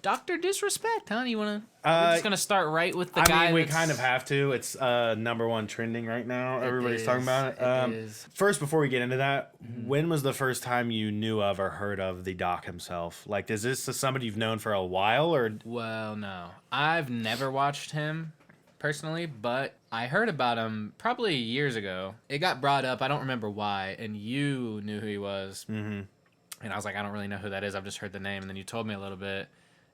Dr. Disrespect, huh? You wanna? We're just gonna start right with the guy. I mean, we kind of have to. It's #1 trending right now. Everybody's talking about it. It is. First, before we get into that, when was the first time you knew of or heard of the doc himself? Like, is this somebody you've known for a while, or? Well, no, I've never watched him personally, but I heard about him probably years ago. It got brought up. I don't remember why, and you knew who he was. Mm-hmm. And I was like, I don't really know who that is. I've just heard the name, and then you told me a little bit.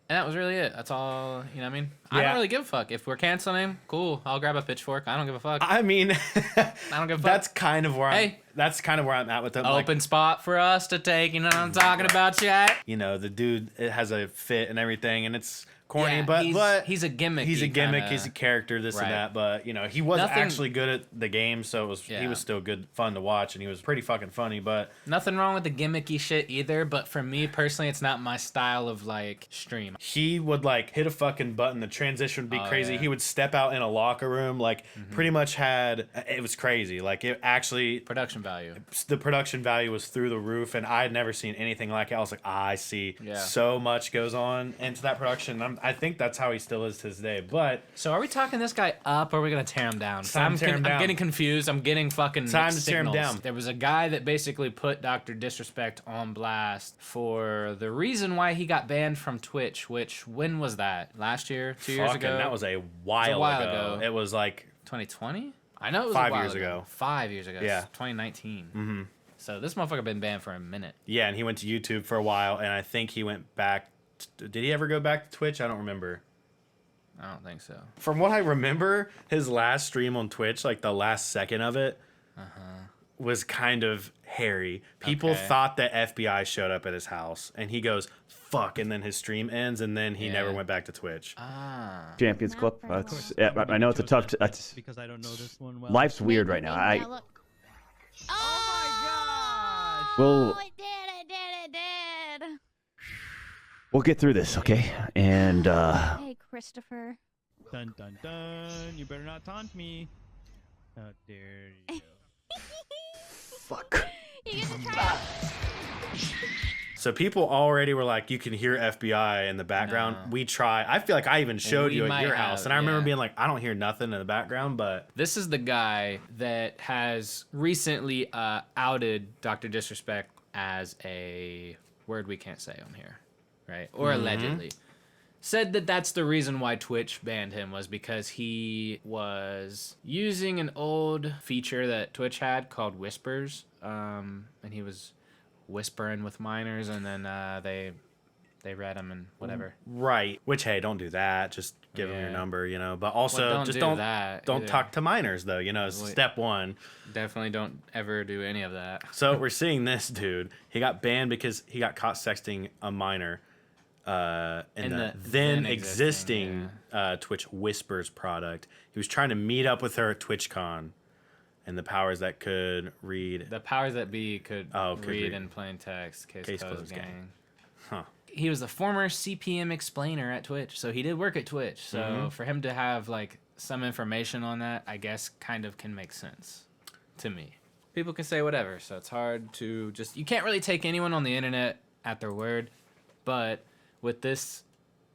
And that was really it. That's all, you know what I mean? Yeah. I don't really give a fuck. If we're canceling him, cool. I'll grab a pitchfork. I don't give a fuck. I mean, I don't give a fuck. That's kind of where I'm at with him. Open spot for us to take, you know what I'm talking about, chat? You know, the dude has a fit and everything, and it's corny, but he's a gimmick. He's a gimmick. He's a character, this and that. But you know, he was actually good at the game, so he was still good, fun to watch, and he was pretty fucking funny. But nothing wrong with the gimmicky shit either. But for me personally, it's not my style of like stream. He would like hit a fucking button, the transition would be crazy. Yeah. He would step out in a locker room, like pretty much it was crazy. Like it actually production value. The production value was through the roof, and I had never seen anything like it. I was like, I see so much goes on into that production. I think that's how he still is to this day. But so are we talking this guy up, or are we gonna tear him down? I'm getting confused. I'm getting fucking time to tear him down. There was a guy that basically put Dr. Disrespect on blast for the reason why he got banned from Twitch. Which when was that? Last year? 2 years ago? That was a while ago. It was like 2020. I know it was 5 years ago. 5 years ago. Yeah, 2019. Mm-hmm. So this motherfucker been banned for a minute. Yeah, and he went to YouTube for a while, and I think he went back. Did he ever go back to Twitch? I don't remember. I don't think so. From what I remember, his last stream on Twitch, like the last second of it, was kind of hairy. People thought that FBI showed up at his house, and he goes, fuck, and then his stream ends, and then he never went back to Twitch. Champions Club. I know it's a tough... because I don't know this one well. Life's weird right now. Oh my god! Well, it did. we'll get through this, okay? And, Hey, Christopher. Dun dun dun! You better not taunt me. How dare you? fuck. You get to try So people already were like, you can hear FBI in the background. No. We try. I feel like I even showed you at your house. have, And I remember being like, I don't hear nothing in the background, but... This is the guy that has recently outed Dr. Disrespect as a word we can't say on here, right? Or allegedly. Said that that's the reason why Twitch banned him was because he was using an old feature that Twitch had called Whispers. And he was whispering with minors, and then they read him and whatever. Right. Which, hey, don't do that. Just give them your number, you know. But also, Well, just don't talk to minors, though. You know, step one. Definitely don't ever do any of that. So we're seeing this dude. He got banned because he got caught sexting a minor in the then existing Twitch Whispers product. He was trying to meet up with her at TwitchCon. And the powers that could read... The powers that be could read in plain text. Case closed, gang. Huh. He was the former CPM explainer at Twitch, so he did work at Twitch. So for him to have like some information on that, I guess kind of can make sense to me. People can say whatever, so it's hard to just... You can't really take anyone on the internet at their word, but with this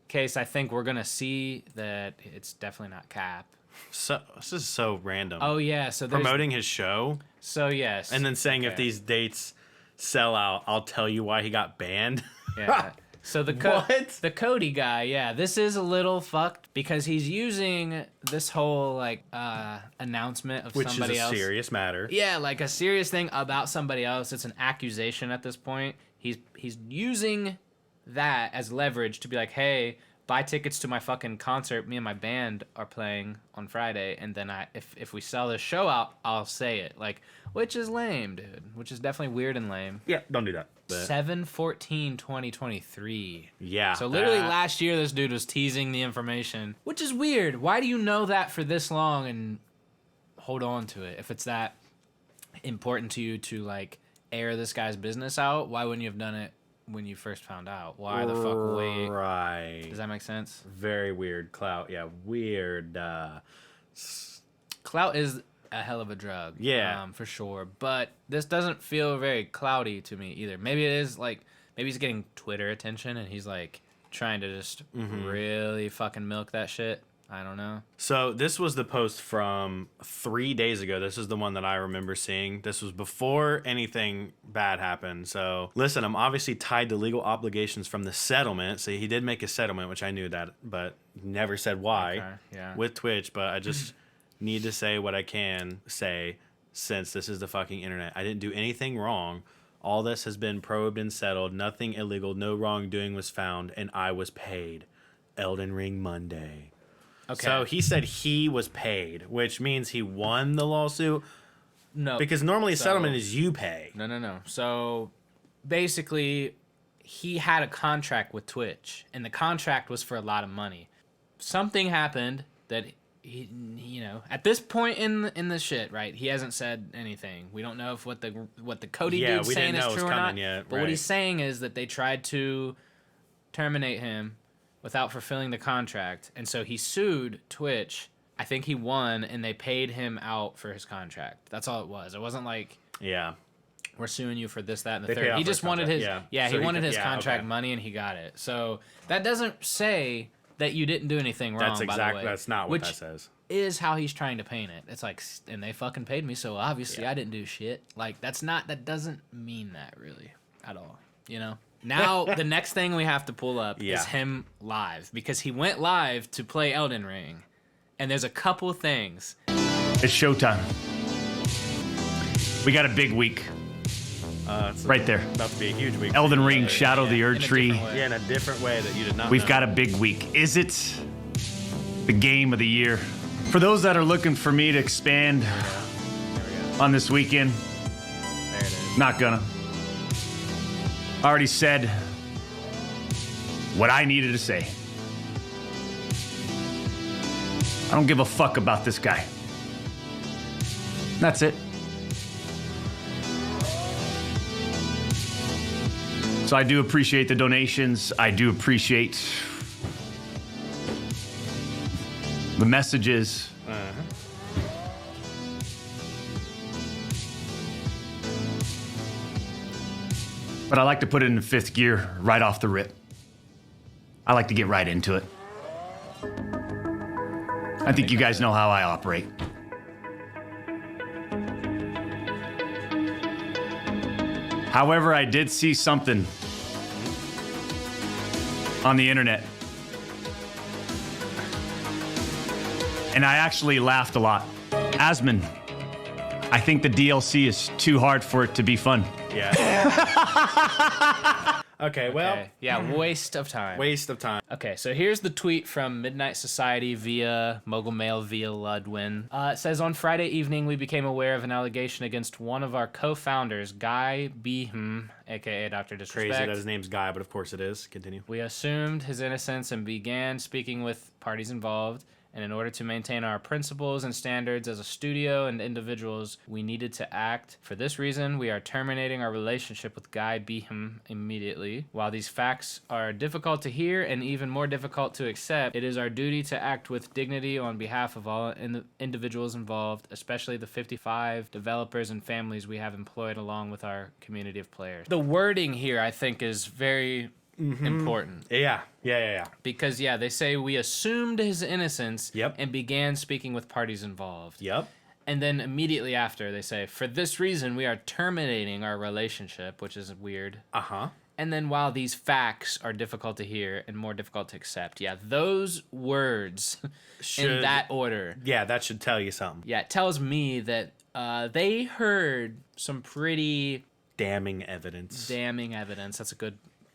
case, I think we're going to see that it's definitely not cap. So this is so random. Oh yeah, so promoting his show. So yes, and then saying if these dates sell out, I'll tell you why he got banned. Yeah. So the Cody guy, yeah, this is a little fucked because he's using this whole like announcement of somebody else. Which is a serious matter. Yeah, like a serious thing about somebody else. It's an accusation at this point. He's using that as leverage to be like, hey, buy tickets to my fucking concert. Me and my band are playing on Friday, and then if we sell this show out, I'll say it. Like, which is lame, dude. Which is definitely weird and lame. Yeah, don't do that. 7/14/2023. Yeah. So literally last year, this dude was teasing the information, which is weird. Why do you know that for this long and hold on to it? If it's that important to you to like air this guy's business out, why wouldn't you have done it when you first found out? Why the fuck wait? Right. Does that make sense? Very weird. Clout. Yeah, weird. Clout is a hell of a drug. Yeah. For sure. But this doesn't feel very clouty to me either. Maybe it is like, maybe he's getting Twitter attention and he's like trying to just really fucking milk that shit. I don't know. So this was the post from 3 days ago. This is the one that I remember seeing. This was before anything bad happened. So listen, I'm obviously tied to legal obligations from the settlement. So he did make a settlement, which I knew that, but never said why with Twitch. But I just need to say what I can say since this is the fucking internet. I didn't do anything wrong. All this has been probed and settled. Nothing illegal. No wrongdoing was found. And I was paid. Elden Ring Monday. Okay. So he said he was paid, which means he won the lawsuit. No. Because normally a settlement is you pay. No. So basically, he had a contract with Twitch, and the contract was for a lot of money. Something happened that he at this point in the shit, right? He hasn't said anything. We don't know if what the Cody dude's saying is true or not. But what he's saying is that they tried to terminate him without fulfilling the contract, and so he sued Twitch. I think he won, and they paid him out for his contract. That's all it was. It wasn't like we're suing you for this, that, and the third. He just wanted his he wanted his contract money, and he got it. So that doesn't say that you didn't do anything wrong. That's exactly. By the way, that's not what that says. Is how he's trying to paint it. It's like, and they fucking paid me, so obviously I didn't do shit. Like that doesn't mean that really at all. You know. Now, the next thing we have to pull up is him live, because he went live to play Elden Ring, and there's a couple things. It's showtime. We got a big week. Right there. About to be a huge week. Elden Ring, Shadow the Erd Tree. Yeah, in a different way that you did not We've got a big week. Is it the game of the year? For those that are looking for me to expand on this weekend, There it is. not gonna. Already said what I needed to say. I don't give a fuck about this guy. That's it. So I do appreciate the donations. I do appreciate the messages. But I like to put it in fifth gear right off the rip. I like to get right into it. I think you guys know how I operate. However, I did see something on the internet. And I actually laughed a lot. Asmon, I think the DLC is too hard for it to be fun. Yeah. Okay, well. Yeah, waste of time. Waste of time. Okay, so here's the tweet from Midnight Society via Mogul Mail via Ludwin. It says, on Friday evening, we became aware of an allegation against one of our co-founders, Guy Behem, aka Dr. Disrespect. Crazy that his name's Guy, but of course it is. Continue. We assumed his innocence and began speaking with parties involved. And in order to maintain our principles and standards as a studio and individuals, we needed to act. For this reason, we are terminating our relationship with Guy Behem immediately. While these facts are difficult to hear and even more difficult to accept, it is our duty to act with dignity on behalf of all individuals involved, especially the 55 developers and families we have employed along with our community of players. The wording here, I think, is very important. Yeah. Because, they say we assumed his innocence and began speaking with parties involved. Yep. And then immediately after, they say, for this reason, we are terminating our relationship, which is weird. Uh-huh. And then while these facts are difficult to hear and more difficult to accept, those words in that order. Yeah, that should tell you something. Yeah, it tells me that they heard some pretty... damning evidence.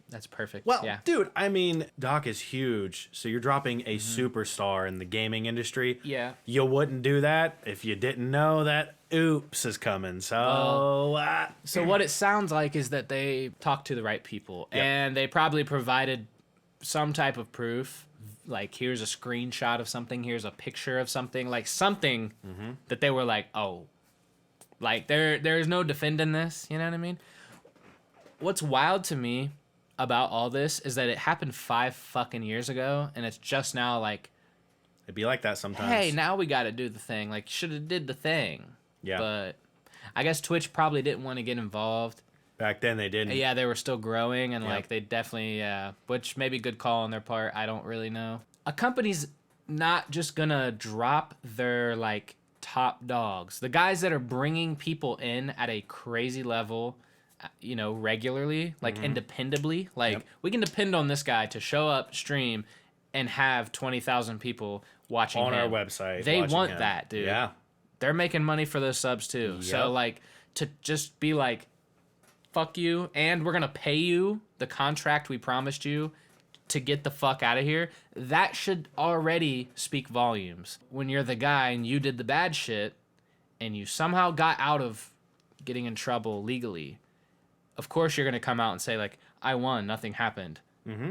That's perfect. Well, dude, I mean, Doc is huge, so you're dropping a superstar in the gaming industry. Yeah. You wouldn't do that if you didn't know that oops is coming. So, so what it sounds like is that they talked to the right people, and they probably provided some type of proof. Like, here's a screenshot of something, here's a picture of something, like something that they were like, oh, like there's no defending this. You know what I mean? What's wild to me about all this is that it happened 5 fucking years ago, and it's just now like, it'd be like that sometimes. hey, now we got to do the thing. Like, should have did the thing. Yeah. But I guess Twitch probably didn't want to get involved. Back then they didn't. Yeah, they were still growing, and like they definitely, which may be good call on their part. I don't really know. A company's not just gonna drop their like top dogs, the guys that are bringing people in at a crazy level, you know, regularly, like independably. Like we can depend on this guy to show up, stream, and have 20,000 people watching on him. our website. They watching want him. that, dude. Yeah. They're making money for those subs too. Yep. So like to just be like, fuck you, and we're gonna pay you the contract we promised you to get the fuck out of here, that should already speak volumes. When you're the guy and you did the bad shit and you somehow got out of getting in trouble legally, of course you're gonna come out and say like, I won, nothing happened.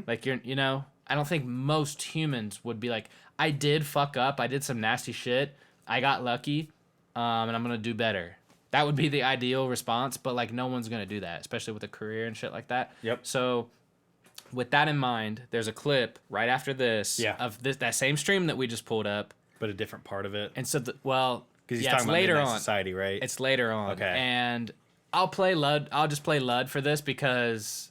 Like you know, I don't think most humans would be like, I did fuck up, I did some nasty shit, I got lucky, and I'm gonna do better. That would be the ideal response, but like no one's gonna do that, especially with a career and shit like that. Yep. So with that in mind, there's a clip right after this of that same stream that we just pulled up. But a different part of it. And so Because he's it's talking about later Midnight on. Society, right? It's later on. Okay. And I'll play Lud. I'll just play Lud for this because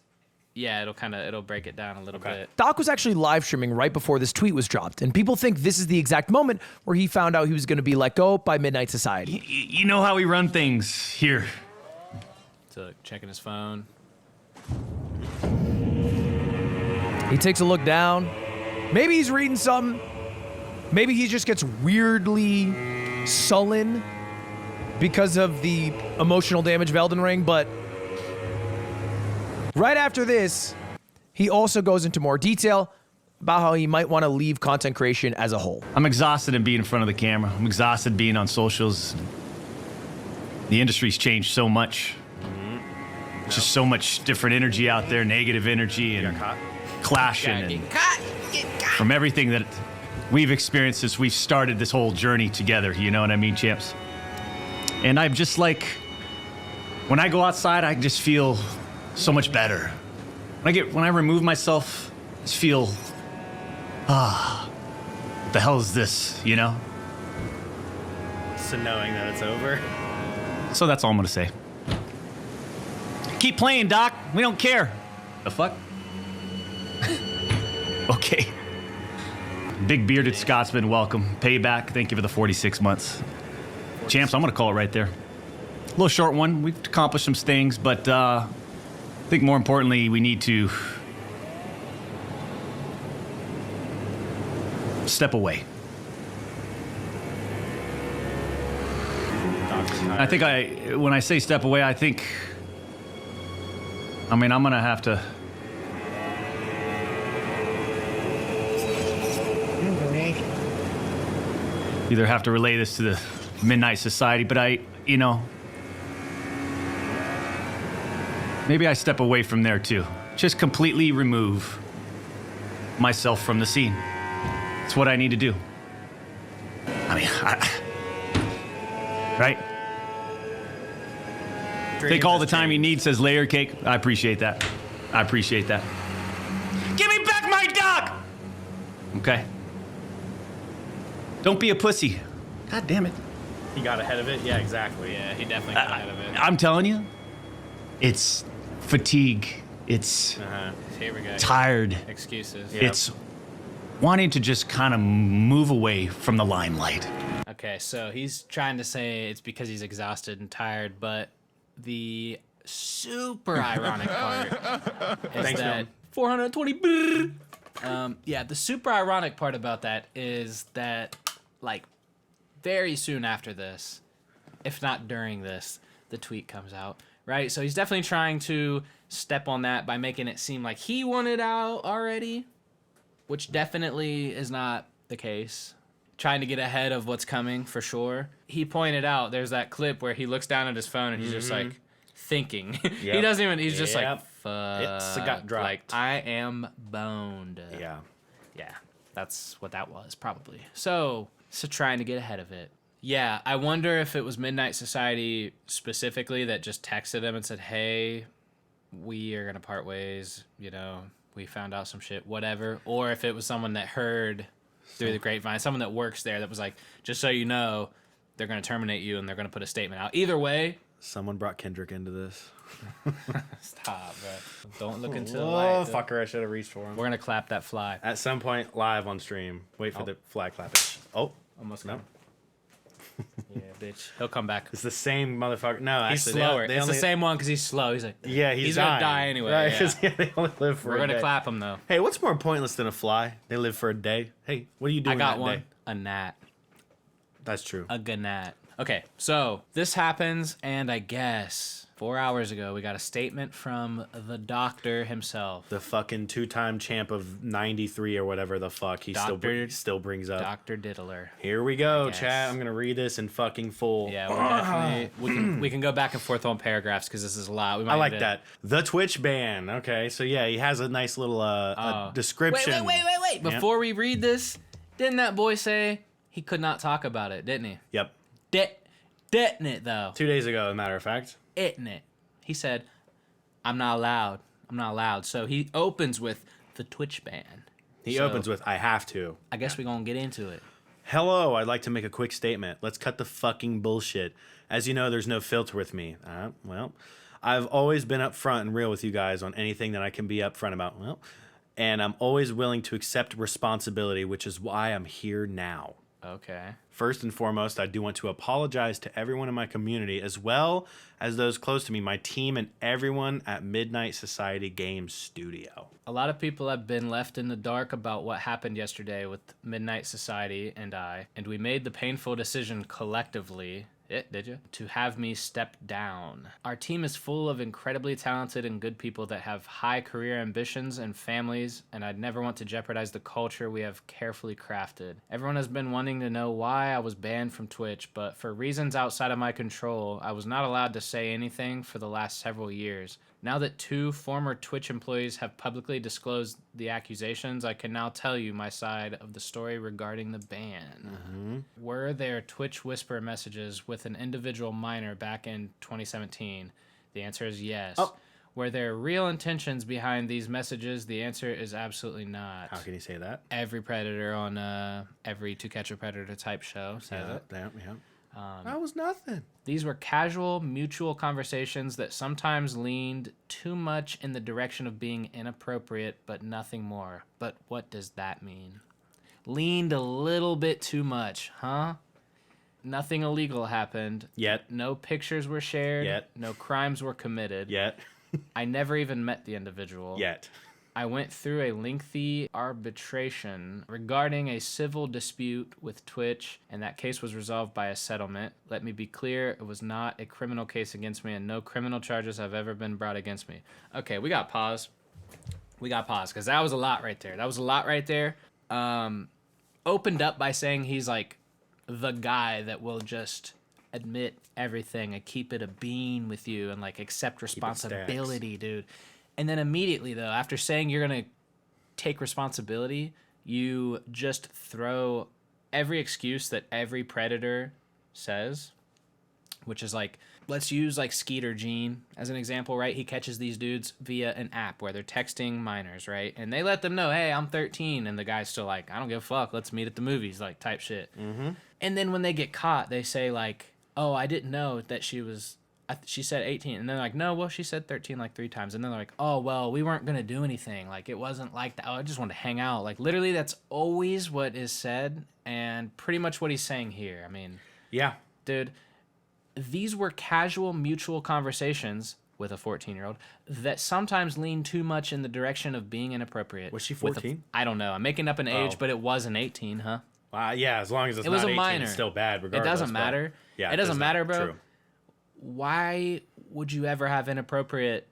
it'll break it down a little bit. Doc was actually live streaming right before this tweet was dropped, and people think this is the exact moment where he found out he was going to be let go by Midnight Society. You know how we run things here. So checking his phone. He takes a look down. Maybe he's reading something. Maybe he just gets weirdly sullen because of the emotional damage of Elden Ring, but right after this, he also goes into more detail about how he might want to leave content creation as a whole. I'm exhausted in being in front of the camera. I'm exhausted being on socials. The industry's changed so much. Just so much different energy out there, negative energy and clashing and from everything that we've experienced since we've started this whole journey together, you know what I mean, champs? And I'm just like, when I go outside, I just feel so much better. When I remove myself, I just feel, what the hell is this, you know? So knowing that it's over. So that's all I'm gonna say. Keep playing, Doc. We don't care. The fuck? Okay. Big bearded Scotsman, welcome. Payback, thank you for the 46 months. Champs, I'm gonna call it right there. A little short one. We've accomplished some things, but I think more importantly, we need to step away. I think when I say step away, I'm gonna have to. Either have to relay this to the Midnight Society, but maybe I step away from there too. Just completely remove myself from the scene. It's what I need to do. Right? Take all the time you need, says Layer Cake. I appreciate that. Give me back my dog! Okay. Don't be a pussy. God damn it. He got ahead of it? Yeah, exactly. Yeah, he definitely got ahead of it. I'm telling you, it's fatigue. It's Here we go. tired. Excuses. Yeah. It's wanting to just kind of move away from the limelight. Okay, so he's trying to say it's because he's exhausted and tired, but the super ironic part is Thanks, that man. 420. The super ironic part about that is that, like, very soon after this, if not during this, the tweet comes out, right? So he's definitely trying to step on that by making it seem like he wanted out already, which definitely is not the case. Trying to get ahead of what's coming for sure. He pointed out there's that clip where he looks down at his phone and he's just like thinking. He Yep. doesn't even, he's just like, Yep. fuck. It's got dropped. Like, I am boned. Yeah. Yeah, that's what that was, probably. So trying to get ahead of it. Yeah, I wonder if it was Midnight Society specifically that just texted him and said, hey, we are going to part ways, you know, we found out some shit, whatever. Or if it was someone that heard through the grapevine, someone that works there that was like, just so you know, they're going to terminate you and they're going to put a statement out. Either way, Someone brought Kendrick into this. Stop, bro. Don't look into the Oh, light. dude. fucker, I should have reached for him. We're gonna clap that fly. At some point, live on stream. Wait for the flag clapping. Oh, Almost no. no. Yeah, bitch. He'll come back. It's the same motherfucker. No, He's actually, slower. They it's only, the same one because he's slow. He's like, Yeah, he's gonna dying, die anyway. Right? Yeah. 'Cause, yeah, they only live for We're a gonna day. clap him though. Hey, what's more pointless than a fly? They live for a day. Hey, what are you doing I got that one. day? A gnat. That's true. A gnat. Okay, so this happens, and I guess 4 hours ago we got a statement from the doctor himself. The fucking 2-time champ of 93 or whatever the fuck he still brings up. Dr. Diddler. Here we go, guess. chat. I'm gonna read this in fucking full. Yeah, we're definitely we can go back and forth on paragraphs because this is a lot. We might I like need to- that. The Twitch ban. Okay, so yeah, he has a nice little description. Wait. Before we read this, didn't that boy say he could not talk about it, didn't he? Yep. Didn't it, though? 2 days ago, as a matter of fact. Didn't it? He said, I'm not allowed. I'm not allowed. So he opens with the Twitch ban. He So, opens with, I have to. I guess we're going to get into it. Hello, I'd like to make a quick statement. Let's cut the fucking bullshit. As you know, there's no filter with me. Well, I've always been upfront and real with you guys on anything that I can be upfront about. Well, and I'm always willing to accept responsibility, which is why I'm here now. Okay. First and foremost, I do want to apologize to everyone in my community, as well as those close to me, my team, and everyone at Midnight Society Games Studio. A lot of people have been left in the dark about what happened yesterday with Midnight Society and I, and we made the painful decision collectively. Did you? To have me step down. Our team is full of incredibly talented and good people that have high career ambitions and families, and I'd never want to jeopardize the culture we have carefully crafted. Everyone has been wanting to know why I was banned from Twitch, but for reasons outside of my control, I was not allowed to say anything for the last several years. Now that 2 former Twitch employees have publicly disclosed the accusations, I can now tell you my side of the story regarding the ban. Were there Twitch whisper messages with an individual minor back in 2017? The answer is yes. Oh. Were there real intentions behind these messages? The answer is absolutely not. How can you say that? Every Predator on every To Catch a Predator type show says it. Yeah. That was nothing. These were casual, mutual conversations that sometimes leaned too much in the direction of being inappropriate, but nothing more. But what does that mean? Leaned a little bit too much, huh? Nothing illegal happened. Yet. No pictures were shared. Yet. No crimes were committed. Yet. I never even met the individual. Yet. I went through a lengthy arbitration regarding a civil dispute with Twitch, and that case was resolved by a settlement. Let me be clear, it was not a criminal case against me, and no criminal charges have ever been brought against me. Okay, we got pause. Because that was a lot right there. Opened up by saying he's like the guy that will just admit everything and keep it a bean with you and like accept responsibility, dude. And then immediately, though, after saying you're going to take responsibility, you just throw every excuse that every Predator says, which is like, let's use like Skeeter Gene as an example, right? He catches these dudes via an app where they're texting minors, right? And they let them know, hey, I'm 13. And the guy's still like, I don't give a fuck. Let's meet at the movies, like type shit. Mm-hmm. And then when they get caught, they say like, oh, I didn't know that she said 18, and they're like, no, well, she said 13 like 3 times, and then they're like, oh, well, we weren't gonna do anything, like it wasn't like that. Oh, I just wanted to hang out. Like literally, that's always what is said, and pretty much what he's saying here. I mean, Yeah. dude, these were casual, mutual conversations with a 14-year-old that sometimes lean too much in the direction of being inappropriate. Was she with 14? I don't know. I'm making up an age, Oh. but it was an 18, huh? Yeah, as long as it's It was not a 18, minor. it's still bad regardless. It doesn't but- matter. Yeah, it doesn't matter, bro. True. Why would you ever have inappropriate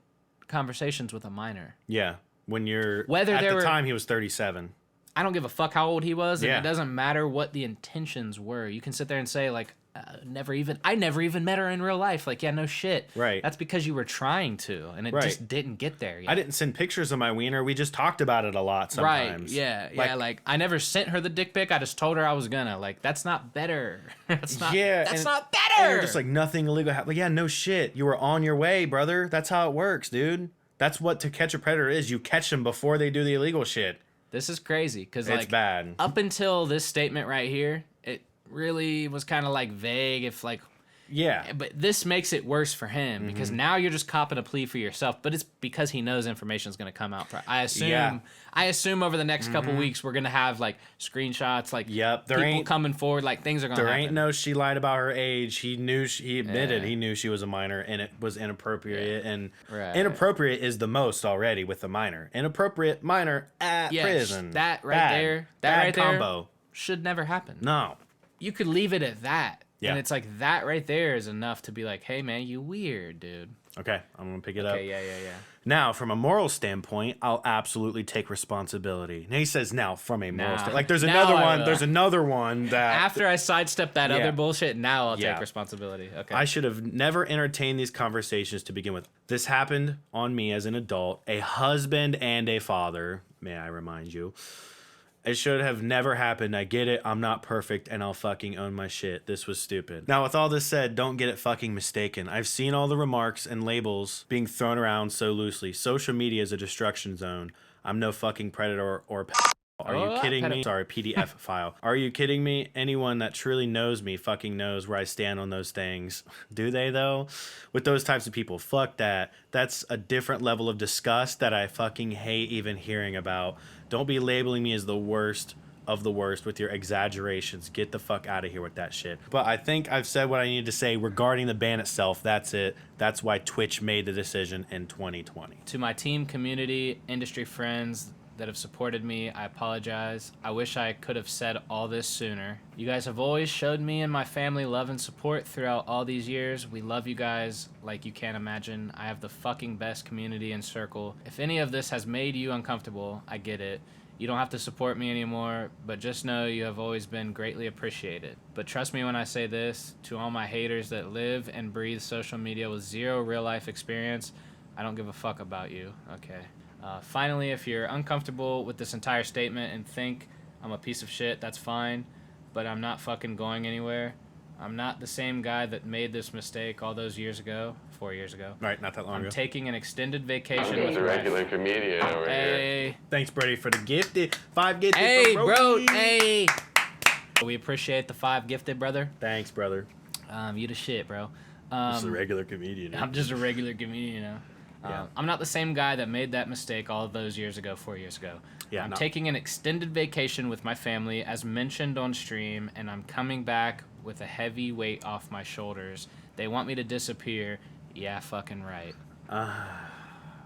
conversations with a minor? Yeah, when you're Whether at there the were- time he was 37. I don't give a fuck how old he was, and Yeah. it doesn't matter what the intentions were. You can sit there and say like, I never even met her in real life. Like, yeah, no shit. Right. That's because you were trying to, and it Right. just didn't get there yet. I didn't send pictures of my wiener. We just talked about it a lot sometimes. Right. Yeah. Like I never sent her the dick pic. I just told her I was gonna. Like, that's not better. That's not. Yeah, That's and- not And better. you're just like, nothing illegal happened. Like, yeah, no shit. You were on your way, brother. That's how it works, dude. That's what To Catch a Predator is. You catch them before they do the illegal shit. This is crazy because It's like bad. up until this statement right here, it really was kind of like vague. If like Yeah. But this makes it worse for him because now you're just copping a plea for yourself. But it's because he knows information is going to come out. I assume. Yeah. I assume over the next couple weeks we're gonna have like screenshots, like people coming forward, like things are gonna happen. There ain't no she lied about her age. He knew he admitted he knew she was a minor and it was inappropriate. And inappropriate is the most already with the minor. Inappropriate minor at prison. That right there, that right combo. there should never happen. No. You could leave it at that. Yeah. And it's like that right there is enough to be like, hey man, you weird, dude. Okay, I'm gonna pick it up. Okay, yeah. Now, from a moral standpoint, I'll absolutely take responsibility. And he says, now, from a moral standpoint. Like, there's another one that... After I sidestep that other bullshit, now I'll take responsibility. Okay. I should have never entertained these conversations to begin with. This happened on me as an adult, a husband and a father, may I remind you. It should have never happened. I get it. I'm not perfect, and I'll fucking own my shit. This was stupid. Now, with all this said, don't get it fucking mistaken. I've seen all the remarks and labels being thrown around so loosely. Social media is a destruction zone. I'm no fucking predator or... Are you kidding me? Sorry, PDF file. Are you kidding me? Anyone that truly knows me fucking knows where I stand on those things. Do they, though? With those types of people, fuck that. That's a different level of disgust that I fucking hate even hearing about. Don't be labeling me as the worst of the worst with your exaggerations. Get the fuck out of here with that shit. But I think I've said what I needed to say regarding the ban itself. That's it. That's why Twitch made the decision in 2020. To my team, community, industry friends that have supported me, I apologize. I wish I could have said all this sooner. You guys have always showed me and my family love and support throughout all these years. We love you guys like you can't imagine. I have the fucking best community and circle. If any of this has made you uncomfortable, I get it. You don't have to support me anymore, but just know you have always been greatly appreciated. But trust me when I say this, to all my haters that live and breathe social media with zero real life experience, I don't give a fuck about you, okay? Finally, if you're uncomfortable with this entire statement and think I'm a piece of shit, that's fine, but I'm not fucking going anywhere. I'm not the same guy that made this mistake all those years ago, 4 years ago. Right, not that long ago. I'm taking an extended vacation with a regular comedian over here. Thanks, Brady, for the gifted 5 gifted. Hey, bro. Hey. We appreciate the 5 gifted, brother. Thanks, brother. You the shit, bro. Just a regular comedian. I'm just a regular comedian, you know. I'm not the same guy that made that mistake all of those years ago, 4 years ago. I'm taking an extended vacation with my family, as mentioned on stream, and I'm coming back with a heavy weight off my shoulders. They want me to disappear. Yeah, fucking right.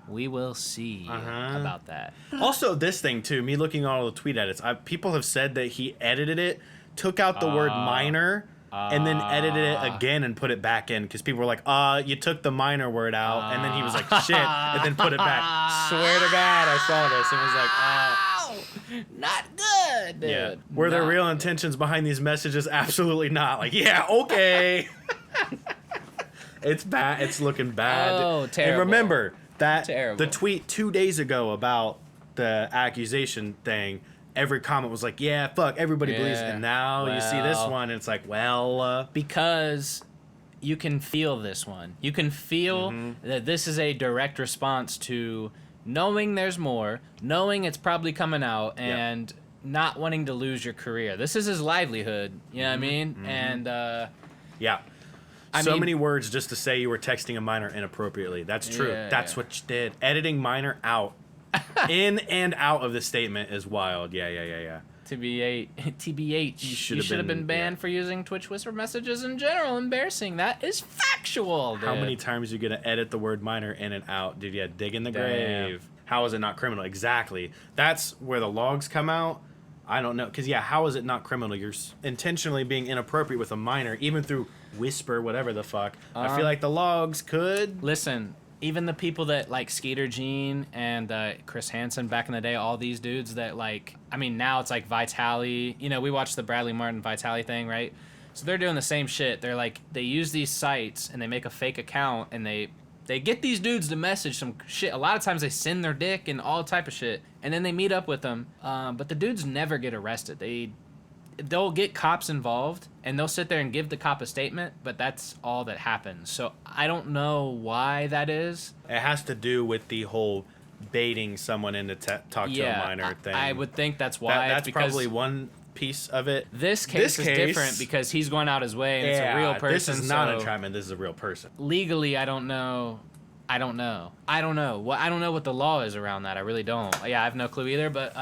We will see about that. Also, this thing, too, me looking at all the tweet edits, people have said that he edited it, took out the word minor, and then edited it again and put it back in because people were like, you took the minor word out. And then he was like, shit, and then put it back. Swear to God, I saw this and was like, not good, dude. Yeah. Were there real intentions behind these messages? Absolutely not. Like, yeah, okay. It's bad. It's looking bad. Oh, terrible. And remember that the tweet 2 days ago about the accusation thing, every comment was like, yeah, fuck, everybody believes it. And now you see this one, and it's like, well... Because you can feel this one. You can feel that this is a direct response to knowing there's more, knowing it's probably coming out, and not wanting to lose your career. This is his livelihood, you know what I mean? And, yeah. I mean, many words just to say you were texting a minor inappropriately. That's true. That's what you did. Editing minor out. In and out of the statement is wild. Yeah. TBH. You should have been banned for using Twitch whisper messages in general. Embarrassing. That is factual, dude. How many times are you going to edit the word minor in and out? Did you dig in the grave? How is it not criminal? Exactly. That's where the logs come out. I don't know. Because, how is it not criminal? You're intentionally being inappropriate with a minor, even through whisper, whatever the fuck. I feel like the logs could. Listen. Even the people that like Skeeter Gene and Chris Hansen back in the day, all these dudes that like, I mean, now it's like Vitali. You know, we watched the Bradley Martin Vitali thing, right? So they're doing the same shit. They're like, they use these sites and they make a fake account and they get these dudes to message some shit. A lot of times they send their dick and all type of shit. And then they meet up with them. But the dudes never get arrested. They'll get cops involved and they'll sit there and give the cop a statement, but that's all that happens. So I don't know why that is. It has to do with the whole baiting someone into talk to a minor thing. I would think that's why. That's probably one piece of it. This case is different because he's going out his way and it's a real person. This is not so entrapment. This is a real person. legally, I don't know. I don't know what the law is around that. I really don't. Yeah, I have no clue either. But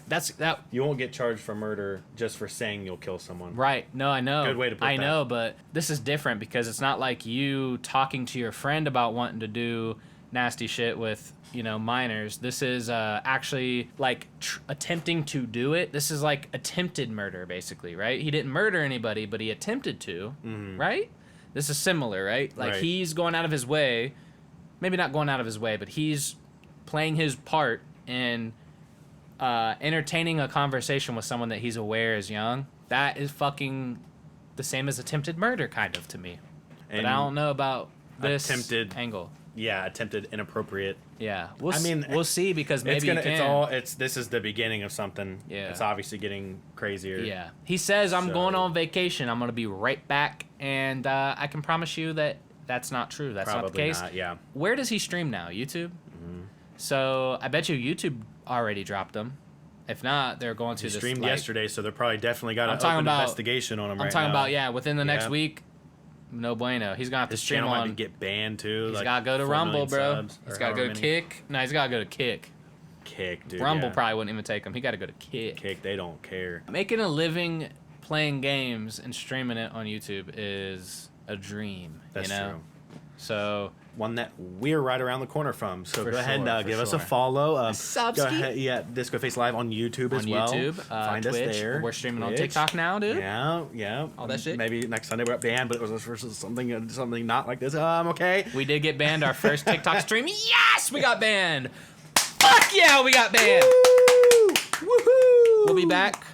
that's that. You won't get charged for murder just for saying you'll kill someone. Right. No, I know. Good way to put I that. know, but this is different because it's not like you talking to your friend about wanting to do nasty shit with, minors. This is actually like attempting to do it. This is like attempted murder, basically, right? He didn't murder anybody, but he attempted to, right? This is similar, right? Like he's going out of his way, maybe not going out of his way, but he's playing his part in entertaining a conversation with someone that he's aware is young. That is fucking the same as attempted murder, kind of, to me. But I don't know about this attempted angle. Yeah, attempted inappropriate. Yeah, we'll see because maybe this is the beginning of something. Yeah, it's obviously getting crazier. Yeah, he says I'm going on vacation. I'm gonna be right back, and I can promise you that that's not true. That's not the case. Not, yeah. Where does he stream now? YouTube. So I bet you YouTube already dropped them. If not, they're going to. He streamed yesterday, so they're probably definitely got an open investigation on him right now. I'm talking about within the next week. No bueno. He's gonna have to stream channel on. Might get banned too. He's gotta go to Rumble, bro. He's gotta go to Kick. No, he's gotta go to Kick. Kick, dude. Rumble probably wouldn't even take him. He gotta go to Kick. Kick, they don't care. Making a living playing games and streaming it on YouTube is a dream. That's true. So one that we're right around the corner from. So go ahead and give us a sure. follow. Subski. Go ahead, DiscoFaceLive on YouTube as well. Find Twitch. us there. We're streaming Twitch. on TikTok now, dude. Yeah. All that shit. Maybe next Sunday we're banned, but it was for something not like this. Okay. We did get banned our first TikTok stream. Yes, we got banned. Fuck yeah, we got banned. Woohoo! We'll be back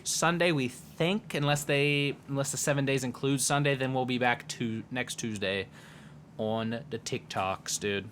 Sunday, we think, unless the 7 days include Sunday, then we'll be back to next Tuesday on the TikToks, dude.